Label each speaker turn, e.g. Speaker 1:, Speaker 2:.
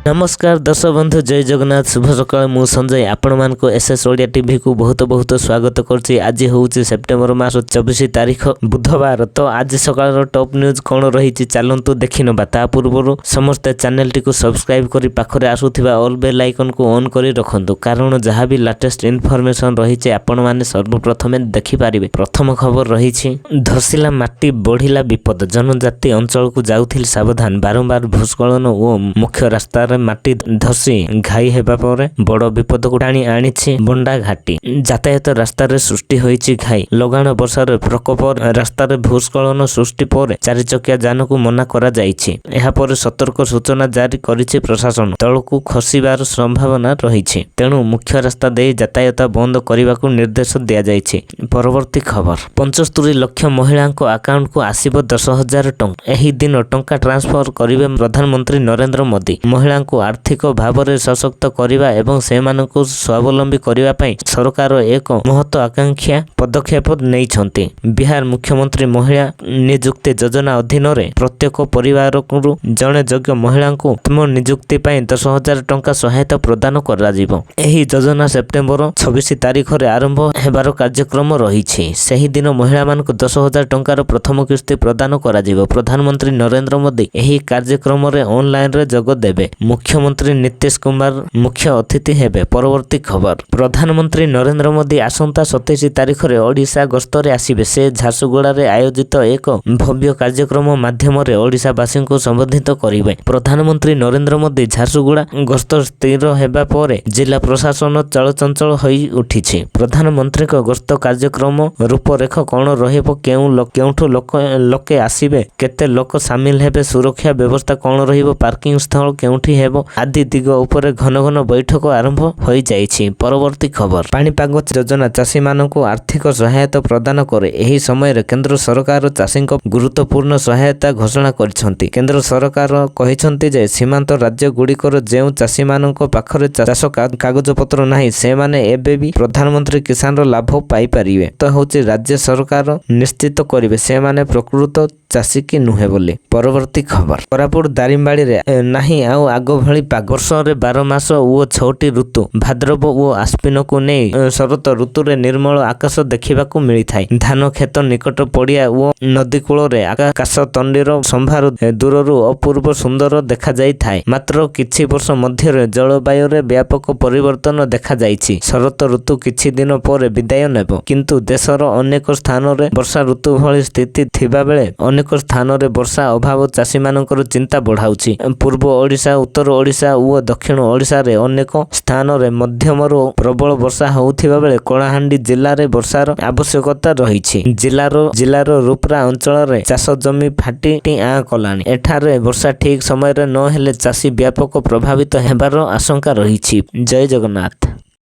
Speaker 1: नमस्कार दर्शक बंधु जय जगन्नाथ शुभ सकाळ मु संजय आपण मानको एसएस ओडिया टीवी को बहुत बहुत स्वागत करछि। आज होउछि सेप्टेम्बर मास 24 तारिख बुधवार। तो आज सकाळ टॉप न्यूज कोन रहिछि चलंतु देखिनबा। ता पूर्वरु समस्त चैनल टी को सब्सक्राइब करी पाखरे आसुथिबा ऑल बेल आइकन को ऑन करी रखंतु, कारण जहाँ भी लेटेस्ट इन्फॉर्मेशन रहिछि आपण माने सर्वप्रथमे देखि पारिबे। प्रथम खबर रहिछि धसिला माटी बढ़िला विपद, जनजाति अंचल को जाउथिल सावधान। बारंबार भूस्खलन ओ मुख्य रास्ता माटी धसी घाई हेबा परे बड़ विपद को टाणी आनिछि बंडा घाटी। यातायात रास्ता रे सृष्टि होइछि घाई। लगाण वर्षार प्रकोप रास्ता रे भूस्खलन सृष्टि पर चारि चकिया जान को मना करा जाइछि। एहा पर सतर्क सूचना जारी करिछि प्रशासन। तळकु खसिबार संभावना रहिछि, तेणु मुख्य रास्ता दे यातायात बंद करबाकू निर्देश दिया जाइछि। परवर्ती खबर 75 लाख महिलांको अकाउंट को आसीबो 10,000 टंका। एही दिन टंका ट्रांसफर करिवे प्रधानमंत्री नरेंद्र मोदी। महिला को आर्थिक भाव में सशक्त करने एवं सेमानंकु स्वावलंबी करने पई सरकार एक महत्वाकांक्षा पदक्षेप नहीं। बिहार मुख्यमंत्री महिला नियुक्ति योजना अधीन रे प्रत्येक परिवार को जड़े योग्य महिला को आत्म नियुक्ति 10,000 टंका सहायता प्रदान करा जिवो। एही योजना सेप्टेम्बर 26 तारिख रे आरंभ हेबार कार्यक्रम रही। सही दिन महिला मानक 10,000 टंकार प्रथम किस्ती प्रदान करा जिवो। प्रधानमंत्री नरेंद्र मोदी एही कार्यक्रम रे ऑनलाइन रे जोग देबे। मुख्यमंत्री नीतीश कुमार मुख्य अतिथि हेबे। परवर्ती खबर प्रधानमंत्री नरेंद्र मोदी आसंता 27 तारिख रे ओडिशा गस्तरे आसिबे। से झारसुगुड़ा रे आयोजित एक भव्य कार्यक्रम माध्यम रे ओडिशावासी को संबोधित करिवे। प्रधानमंत्री नरेंद्र मोदी झारसुगुड़ा गस्त स्थिर हेबा परे जिला प्रशासन चलचंचल होई उठिछि। प्रधानमंत्री को गस्त कार्यक्रम रूपरेख कोन रहिबो, केउठु लोके आसिबे, केते लोक शामिल हेबे, सुरक्षा व्यवस्था कोन रहिबो, पार्किंग स्थल केउठी हेबो आदि दिग उपरे घन घन बैठक आरंभ होई जाइछि। परवर्ती खबर पानीपाग योजना चाषी मानकु आर्थिक सहायता प्रदान करे। एही समय रे केंद्र सरकार चाषी को गुरुत्वपूर्ण सहायता घोषणा करिसंती। केंद्र सरकार कहिसंती जे सीमांत राज्य गुड़िकर जेउ चाषी मानक पाखरे चाष कागज पत्र नाही, से माने एबे भी प्रधानमंत्री किसान रो लाभ पाई परिवे। तो होची राज्य सरकार निश्चित करिवे से माने प्रकृत चाषी की नुहे बोली। परवर्ती खबर कोरापुट दारिमबाड़ी रे नाही आउ आगो भली पाग। वर्ष रे 12 मास ओ 6टी ऋतु भाद्रव ओ आश्विन को नहीं शरत ऋतु रे निर्मल आकाश देखिबाकू मिली थाए। धान खेत निकट पड़िया ओ नदी कूल रे आकाश तंडीर संभार दूररू अपूर्व सुंदर देखा जाई थाए। मात्र किछि वर्ष मध्य रे जलवायु रे व्यापक परिवर्तन देखा जाइछि। शरत ऋतु किछि दिन पर विदाय नेबो, किंतु देशर अनेक स्थान रे वर्षा ऋतु भली स्थिति थिबा बेले अनेक स्थान रे वर्षा अभाव चाषी मानकर चिंता बढ़ाउछि। पूर्व ओडिशा, उत्तर ओडिशा और दक्षिण ओडिशा रे अनेक स्थान रे मध्यमरू प्रबल वर्षा होउथिबा बेले कलाहांडी जिल्ला रे वर्षार आवश्यकता रहिछि। जिल्लार रूपरा अंचल रे चाष जमी फाटी आ कलानी। एठारे वर्षा ठीक समय रे न हेले चाषी व्यापक प्रभावित हेबार आशंका रहिछि। जय जगन्नाथ।